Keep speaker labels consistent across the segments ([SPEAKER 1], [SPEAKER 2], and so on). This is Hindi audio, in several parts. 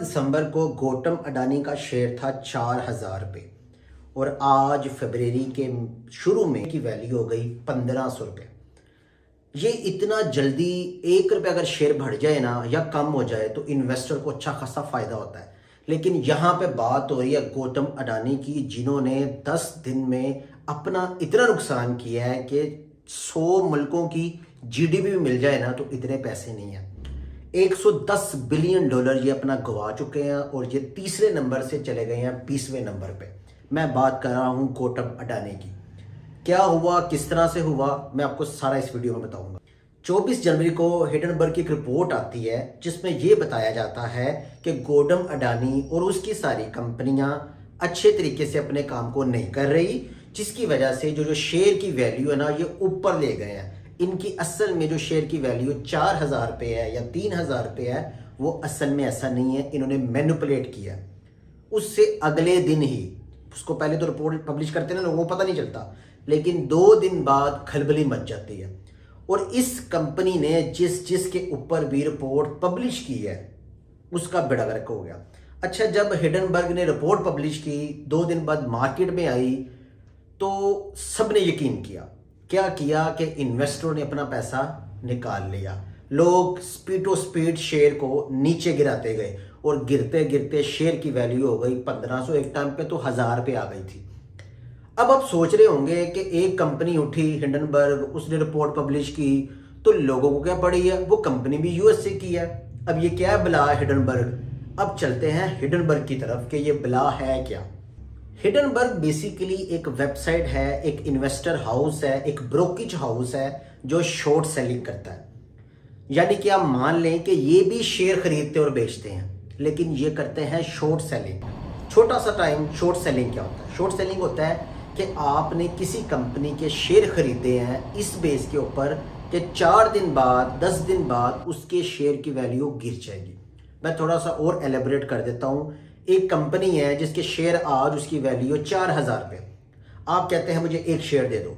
[SPEAKER 1] दिसंबर को गौतम अडानी का शेयर था 4,000 रुपये और आज फरवरी के शुरू में की वैल्यू हो गई 1,500 रुपये। ये इतना जल्दी 1 रुपये अगर शेयर बढ़ जाए ना या कम हो जाए तो इन्वेस्टर को अच्छा खासा फायदा होता है। लेकिन यहाँ पे बात हो रही है गौतम अडानी की, जिन्होंने 10 दिन में अपना इतना नुकसान किया है कि 100 मुल्कों की जीडीपी भी मिल जाए ना तो इतने पैसे नहीं है। 110 बिलियन डॉलर ये अपना गवा चुके हैं और ये तीसरे नंबर से चले गए हैं 20वें नंबर पे। मैं बात कर रहा हूँ गौतम अडानी की। क्या हुआ, किस तरह से हुआ, मैं आपको सारा इस वीडियो में बताऊंगा। 24 जनवरी को हिंडनबर्ग की एक रिपोर्ट आती है जिसमें यह बताया जाता है कि गौतम अडानी और उसकी सारी कंपनियां अच्छे तरीके से अपने काम को नहीं कर रही, जिसकी वजह से जो शेयर की वैल्यू है ना ये ऊपर ले गए हैं। इनकी असल में जो शेयर की वैल्यू 4,000 रुपये है या 3,000 रुपये है, वो असल में ऐसा नहीं है, इन्होंने मैनिपुलेट किया। उससे अगले दिन ही, उसको पहले तो रिपोर्ट पब्लिश करते हैं ना, लोगों को पता नहीं चलता, लेकिन 2 दिन बाद खलबली मच जाती है। और इस कंपनी ने जिसके ऊपर भी रिपोर्ट पब्लिश की है उसका बेड़ा गर्क हो गया। अच्छा, जब हिंडनबर्ग ने रिपोर्ट पब्लिश की 2 दिन बाद मार्केट में आई तो सबने यकीन किया। क्या किया कि इन्वेस्टरों ने अपना पैसा निकाल लिया। लोग स्पीडो स्पीड शेयर को नीचे गिराते गए और गिरते गिरते शेयर की वैल्यू हो गई 1,500, एक टाइम पे तो 1,000 रुपये आ गई थी। अब आप सोच रहे होंगे कि एक कंपनी उठी हिंडनबर्ग, उसने रिपोर्ट पब्लिश की तो लोगों को क्या पड़ी है, वो कंपनी भी यूएस से की है। अब ये क्या बला है हिंडनबर्ग। अब चलते हैं हिंडनबर्ग की तरफ कि ये बला है क्या। हिंडनबर्ग बेसिकली एक वेबसाइट है, एक इन्वेस्टर हाउस है, एक ब्रोकेज हाउस है जो शॉर्ट सेलिंग करता है। यानी कि आप मान लें कि ये भी शेयर खरीदते और बेचते हैं, लेकिन ये करते हैं शॉर्ट सेलिंग। छोटा सा टाइम, शॉर्ट सेलिंग क्या होता है? शॉर्ट सेलिंग होता है कि आपने किसी कंपनी के शेयर खरीदे हैं इस बेस के ऊपर कि 4 दिन बाद, 10 दिन बाद उसके शेयर की वैल्यू गिर जाएगी। मैं थोड़ा सा और एलेबरेट कर देता हूँ। एक कंपनी है जिसके शेयर आज उसकी वैल्यू 4,000 रुपये। आप कहते हैं मुझे एक शेयर दे दो,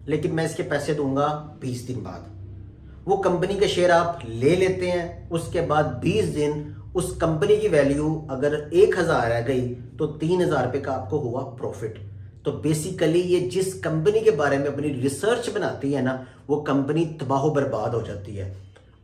[SPEAKER 1] लेकिन मैं इसके पैसे दूंगा 20 दिन बाद। वो कंपनी के शेयर आप ले लेते हैं, उसके बाद 20 दिन उस कंपनी की वैल्यू अगर 1,000 रह गई तो 3,000 रुपये का आपको हुआ प्रॉफिट। तो बेसिकली ये जिस कंपनी के बारे में अपनी रिसर्च बनाती है ना, वो कंपनी तबाह बर्बाद हो जाती है।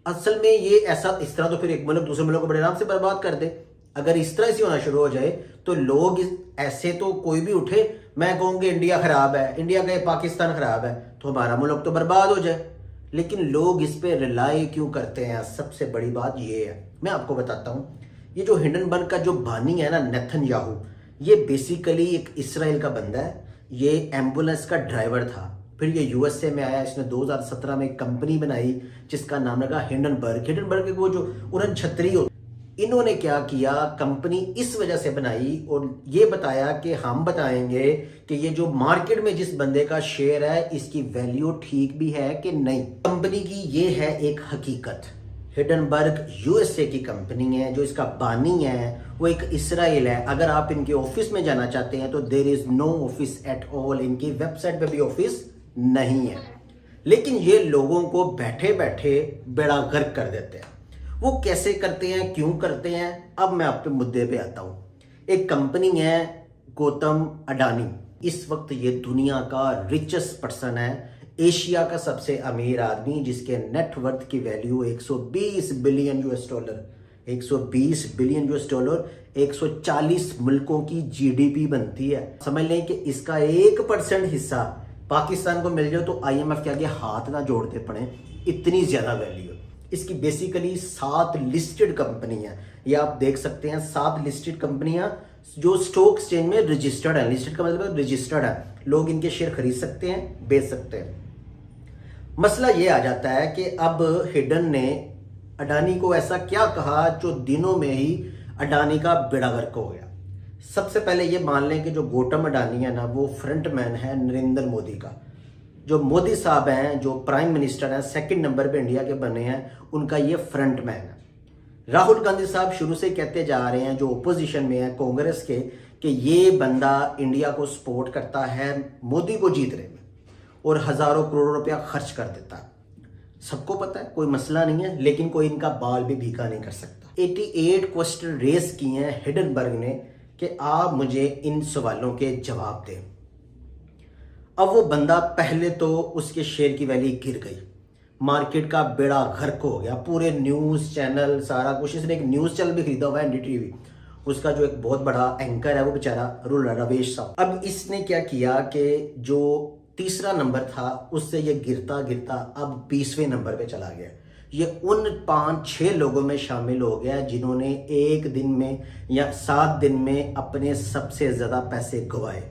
[SPEAKER 1] असल में ये ऐसा, इस तरह तो फिर एक मुल्क दूसरे मुल्क को बड़े आराम से बर्बाद कर दे। अगर इस तरह से होना शुरू हो जाए तो लोग ऐसे, तो कोई भी उठे, मैं कहूँगा इंडिया खराब है, इंडिया कहे पाकिस्तान खराब है, तो हमारा मुल्क तो बर्बाद हो जाए। लेकिन लोग इस पे रिलाई क्यों करते हैं? सबसे बड़ी बात ये है, मैं आपको बताता हूँ। ये जो हिंडनबर्ग का जो बानी है ना, नेतन्याहू, ये बेसिकली एक इसराइल का बंदा है। ये एम्बुलेंस का ड्राइवर था, फिर ये यूएसए में आया। इसने 2017 में एक कंपनी बनाई जिसका नाम लगा हिंडनबर्ग। हिंडनबर्ग वो जो उड़न छतरी होती, इन्होंने क्या किया, कंपनी इस वजह से बनाई और ये बताया कि हम बताएंगे कि ये जो मार्केट में जिस बंदे का शेयर है इसकी वैल्यू ठीक भी है कि नहीं। कंपनी की ये है एक हकीकत। हिंडनबर्ग यूएसए की कंपनी है, जो इसका बानी है वो एक इसराइल है। अगर आप इनके ऑफिस में जाना चाहते हैं तो there is no office at all. इनकी वेबसाइट पे भी ऑफिस नहीं है, लेकिन ये लोगों को बैठे बैठे बेड़ा गर्क कर देते हैं। वो कैसे करते हैं, क्यों करते हैं, अब मैं आपके मुद्दे पे आता हूँ। एक कंपनी है गौतम अडानी, इस वक्त ये दुनिया का रिचेस्ट पर्सन है, एशिया का सबसे अमीर आदमी, जिसके नेटवर्थ की value 120 billion US dollar. 120 billion US dollar 140 मुल्कों की जीडीपी बनती है। समझ लें कि इसका 1% हिस्सा पाकिस्तान को मिल जाए तो आईएमएफ के आगे हाथ ना जोड़ते पड़े, इतनी ज्यादा वैल्यू। इसकी बेसिकली 7 लिस्टेड कंपनी है, ये आप देख सकते हैं। 7 लिस्टेड कंपनियां जो स्टॉक एक्सचेंज में रजिस्टर्ड है। लिस्टेड का मतलब रजिस्टर्ड है, लोग इनके शेयर खरीद सकते हैं, बेच सकते हैं। मसला ये आ जाता है कि अब हिडन ने अडानी को ऐसा क्या कहा जो दिनों में ही अडानी का बेड़ा गर्क हो गया। सबसे पहले ये मान लें कि जो गौतम अडानी है ना, वो फ्रंटमैन है नरेंद्र मोदी का। जो मोदी साहब हैं, जो प्राइम मिनिस्टर हैं, 2nd नंबर पे इंडिया के बने हैं, उनका ये फ्रंटमैन है। राहुल गांधी साहब शुरू से कहते जा रहे हैं, जो ओपोजिशन में है कांग्रेस के, कि ये बंदा इंडिया को सपोर्ट करता है मोदी को जीतने में और हजारों करोड़ रुपया खर्च कर देता है। सबको पता है, कोई मसला नहीं है, लेकिन कोई इनका बाल भी भीगा नहीं कर सकता। 88 क्वेश्चन रेस किए हैं हिडनबर्ग ने कि आप मुझे इन सवालों के जवाब दें। अब वो बंदा, पहले तो उसके शेयर की वैल्यू गिर गई, मार्केट का बेड़ा गर्क हो गया, पूरे न्यूज़ चैनल सारा कुछ, इसने एक न्यूज़ चैनल भी खरीदा हुआ है NDTV, उसका जो एक बहुत बड़ा एंकर है वो बेचारा रवेश साहब। अब इसने क्या किया कि जो तीसरा नंबर था उससे ये गिरता गिरता अब 20वें नंबर पे चला गया। ये उन 5-6 लोगों में शामिल हो गया जिन्होंने एक दिन में या 7 दिन में अपने सबसे ज्यादा पैसे गंवाए।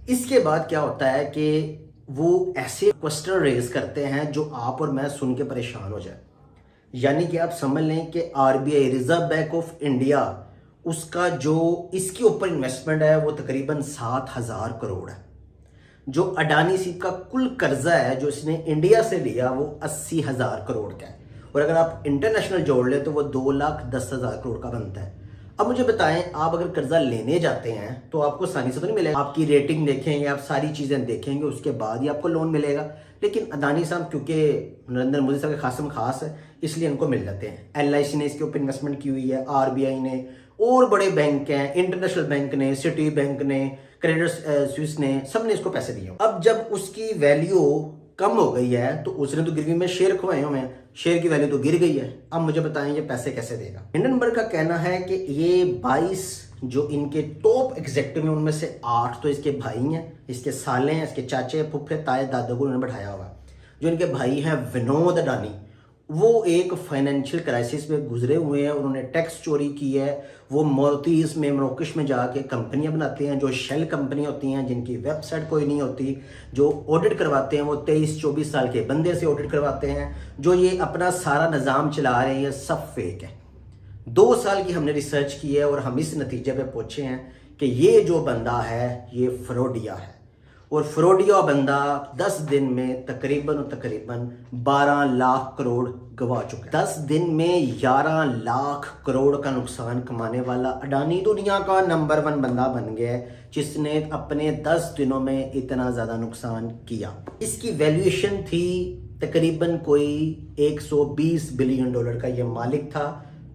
[SPEAKER 1] इसके बाद क्या होता है कि वो ऐसे क्वेश्चन रेज करते हैं जो आप और मैं सुन के परेशान हो जाए। यानी कि आप समझ लें कि RBI, reserve bank of India, उसका जो इसके ऊपर इन्वेस्टमेंट है वो तकरीबन 7,000 करोड़ है। जो अडानी सिंह का कुल कर्जा है जो इसने इंडिया से लिया वो 80,000 करोड़ का है, और अगर आप इंटरनेशनल जोड़ ले तो वो 2,10,000 करोड़ का बनता है। अब मुझे बताएं, आप अगर कर्जा लेने जाते हैं तो आपको आसानी से तो नहीं मिलेगा, आपकी रेटिंग देखेंगे, आप सारी चीजें देखेंगे, उसके बाद ही आपको लोन मिलेगा। लेकिन अडानी साहब क्योंकि नरेंद्र मोदी साहब के खासम खास है इसलिए इनको मिल जाते हैं। LIC ने इसके ऊपर इन्वेस्टमेंट की हुई है, RBI ने, और बड़े बैंक हैं, इंटरनेशनल बैंक ने, सिटी बैंक ने, क्रेडिट स्विस ने, सब ने इसको पैसे दिए। अब जब उसकी वैल्यू कम हो गई है तो उसने तो गिरवी में शेयर खवाए हुए हैं, शेयर की वैल्यू तो गिर गई है। अब मुझे बताएं ये पैसे कैसे देगा। हिंडनबर्ग का कहना है कि ये 22 जो इनके टॉप एग्जेक्टिव हैं उनमें से 8 तो इसके भाई हैं, इसके साले हैं, इसके चाचे फुफे ताए दादा को उन्होंने बैठाया हुआ। जो इनके भाई हैं विनोद अडानी, वो एक फाइनेंशियल क्राइसिस में गुजरे हुए हैं, उन्होंने टैक्स चोरी की है। वो मॉरिशस में, मरोकश में जाके कंपनियां बनाते हैं जो शेल कंपनी होती हैं, जिनकी वेबसाइट कोई नहीं होती। जो ऑडिट करवाते हैं वो 23-24 साल के बंदे से ऑडिट करवाते हैं। जो ये अपना सारा निज़ाम चला रहे हैं ये सब फेक है। 2 साल की हमने रिसर्च की है और हम इस नतीजे पे पहुंचे हैं कि ये जो बंदा है ये फ्रॉडिया है, और फ्रॉडिया बंदा 10 दिन में तकरीबन 12 लाख करोड़ गवा चुका है। 10 दिन में 11 लाख करोड़ का नुकसान कमाने वाला अडानी दुनिया का नंबर 1 बंदा बन गया है जिसने अपने 10 दिनों में इतना ज्यादा नुकसान किया। इसकी वैल्यूएशन थी तकरीबन कोई 120 बिलियन डॉलर का। ये मालिक था,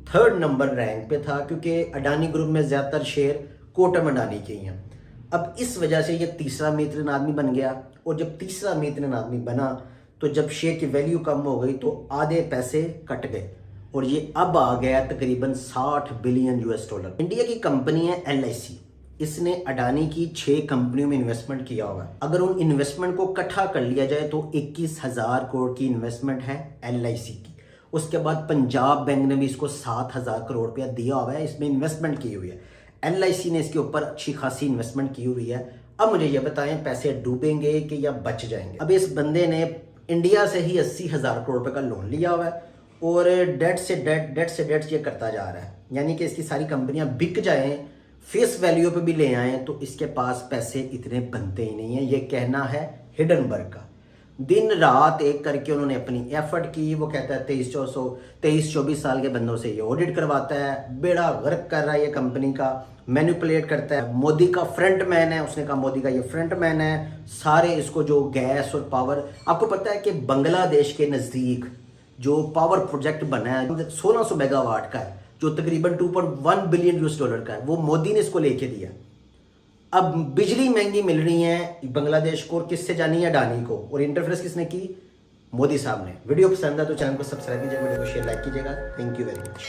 [SPEAKER 1] 3rd नंबर रैंक पे था, क्योंकि अडानी ग्रुप में ज्यादातर शेयर कोटम अडानी के ही हैं। अब इस वजह से ये तीसरा मेहतरीन आदमी बन गया, और जब तीसरा मेहतरीन आदमी बना तो जब शेयर की वैल्यू कम हो गई तो आधे पैसे कट गए, और ये अब आ गया तकरीबन 60 बिलियन US डॉलर। इंडिया की कंपनी है LIC, इसने अडानी की 6 कंपनियों में इन्वेस्टमेंट किया हुआ है। अगर उन इन्वेस्टमेंट को इकट्ठा कर लिया जाए तो 21,000 करोड़ की इन्वेस्टमेंट है LIC की। उसके बाद पंजाब बैंक ने भी इसको 7,000 करोड़ रुपया दिया हुआ है, इसमें इन्वेस्टमेंट की हुई है। LIC ने इसके ऊपर अच्छी खासी इन्वेस्टमेंट की हुई है। अब मुझे ये बताएं पैसे डूबेंगे कि या बच जाएंगे। अब इस बंदे ने इंडिया से ही 80,000 करोड़ रुपए का लोन लिया हुआ है, और डेट से डेट ये करता जा रहा है। यानी कि इसकी सारी कंपनियां बिक जाएं, फेस वैल्यू पे भी ले आए तो इसके पास पैसे इतने बनते ही नहीं है। ये कहना है हिडनबर्ग का। दिन रात एक करके उन्होंने अपनी एफर्ट की। वो कहता है 23-24 साल के बंदों से ये ऑडिट करवाता है, बेड़ा गर्क कर रहा है ये कंपनी का, मैनिपुलेट करता है। मोदी का फ्रंट मैन है, उसने कहा मोदी का ये फ्रंट मैन है। सारे इसको जो गैस और पावर, आपको पता है कि बांग्लादेश के नज़दीक जो पावर प्रोजेक्ट बना है 1600 मेगावाट का है, जो तकरीबन 2.1 बिलियन US डॉलर का है, वो मोदी ने इसको लेके दिया। अब बिजली महंगी मिल रही है बांग्लादेश को, और किससे जानी है? अडानी को। और इंटरफेरेंस किसने की? मोदी साहब ने। वीडियो पसंद है तो चैनल को सब्सक्राइब कीजिएगा, वीडियो को शेयर लाइक कीजिएगा। Thank you very much.